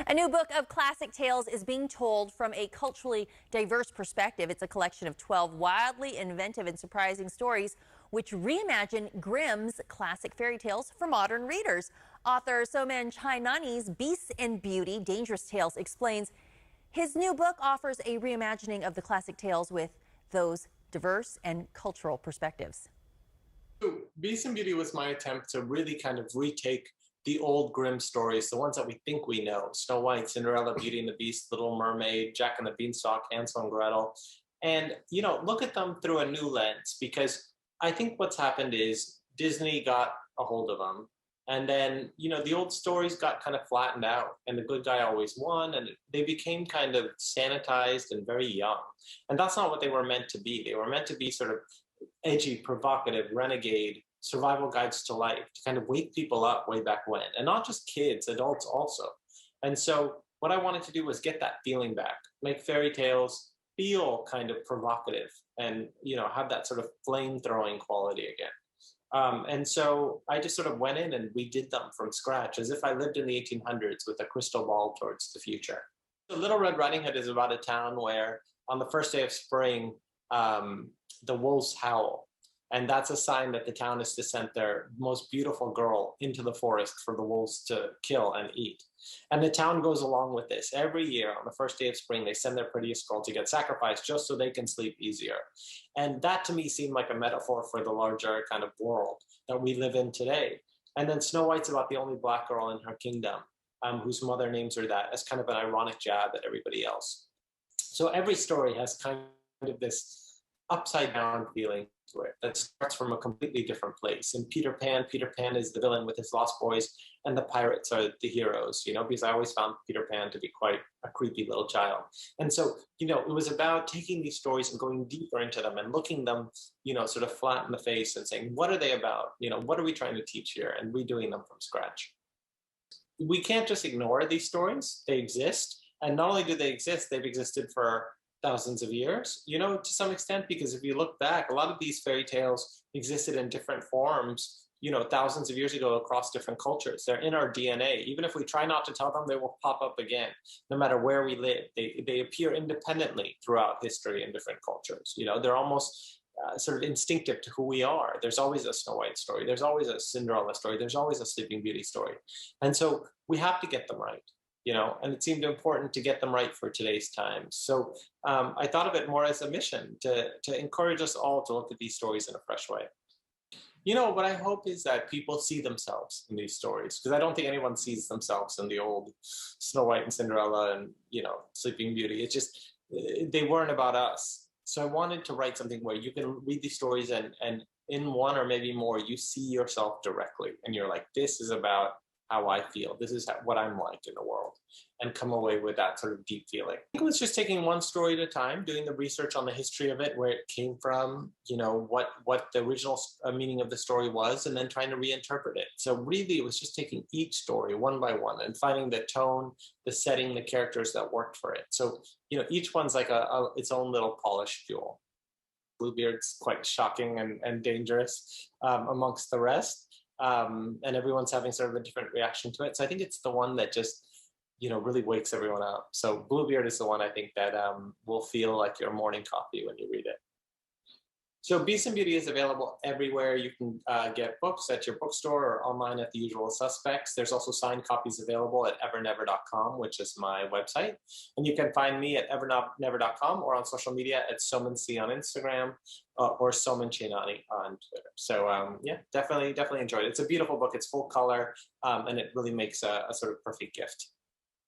A new book of classic tales is being told from a culturally diverse perspective. It's a collection of 12 wildly inventive and surprising stories which reimagine Grimm's classic fairy tales for modern readers. Author Soman Chainani's Beasts and Beauty, Dangerous Tales explains his new book offers a reimagining of the classic tales with those diverse and cultural perspectives. So Beast and Beauty was my attempt to really kind of retake the old Grimm stories, the ones that we think we know: Snow White, Cinderella, Beauty and the Beast, Little Mermaid, Jack and the Beanstalk, Hansel and Gretel, and look at them through a new lens, because I think what's happened is Disney got a hold of them, and then the old stories got kind of flattened out, and the good guy always won, and they became kind of sanitized and very young, and that's not what they were meant to be. They were meant to be sort of edgy, provocative, renegade survival guides to life, to kind of wake people up way back when, and not just kids, adults also. And so what I wanted to do was get that feeling back, make fairy tales feel kind of provocative, and have that sort of flame-throwing quality again. And so I just sort of went in and redid them from scratch, as if I lived in the 1800s with a crystal ball towards the future. So Little Red Riding Hood is about a town where on the first day of spring, the wolves howl. And that's a sign that the town is to send their most beautiful girl into the forest for the wolves to kill and eat. And the town goes along with this. Every year on the first day of spring, they send their prettiest girl to get sacrificed just so they can sleep easier. And that to me seemed like a metaphor for the larger kind of world that we live in today. And then Snow White's about the only black girl in her kingdom, whose mother names her that, as kind of an ironic jab at everybody else. So every story has kind of this upside down feeling to it that starts from a completely different place. In Peter Pan is the villain with his lost boys, and the pirates are the heroes, because I always found Peter Pan to be quite a creepy little child. And so, it was about taking these stories and going deeper into them and looking them, sort of flat in the face and saying, what are they about? What are we trying to teach here? And redoing them from scratch. We can't just ignore these stories. They exist. And not only do they exist, they've existed for thousands of years, to some extent, because if you look back, a lot of these fairy tales existed in different forms, thousands of years ago across different cultures. They're in our DNA. Even if we try not to tell them, they will pop up again, no matter where we live. They appear independently throughout history in different cultures. They're almost sort of instinctive to who we are. There's always a Snow White story. There's always a Cinderella story. There's always a Sleeping Beauty story. And so we have to get them right. And it seemed important to get them right for today's times. So I thought of it more as a mission to encourage us all to look at these stories in a fresh way. What I hope is that people see themselves in these stories, because I don't think anyone sees themselves in the old Snow White and Cinderella and, Sleeping Beauty. It's just, they weren't about us. So I wanted to write something where you can read these stories and in one or maybe more, you see yourself directly. And you're like, this is about how I feel. This is what I'm like in the world, and come away with that sort of deep feeling. I think it was just taking one story at a time, doing the research on the history of it, where it came from, what the original meaning of the story was, and then trying to reinterpret it. So really it was just taking each story one by one and finding the tone, the setting, the characters that worked for it. So, each one's like its own little polished jewel. Bluebeard's quite shocking and dangerous amongst the rest. And everyone's having sort of a different reaction to it. So I think it's the one that just, really wakes everyone up. So Bluebeard is the one I think that will feel like your morning coffee when you read it. So Beast and Beauty is available everywhere. You can get books at your bookstore or online at the usual suspects. There's also signed copies available at evernever.com, which is my website. And you can find me at evernever.com or on social media at SomanC on Instagram or Soman Chainani on Twitter. So yeah, definitely enjoyed it. It's a beautiful book. It's full color, and it really makes a sort of perfect gift.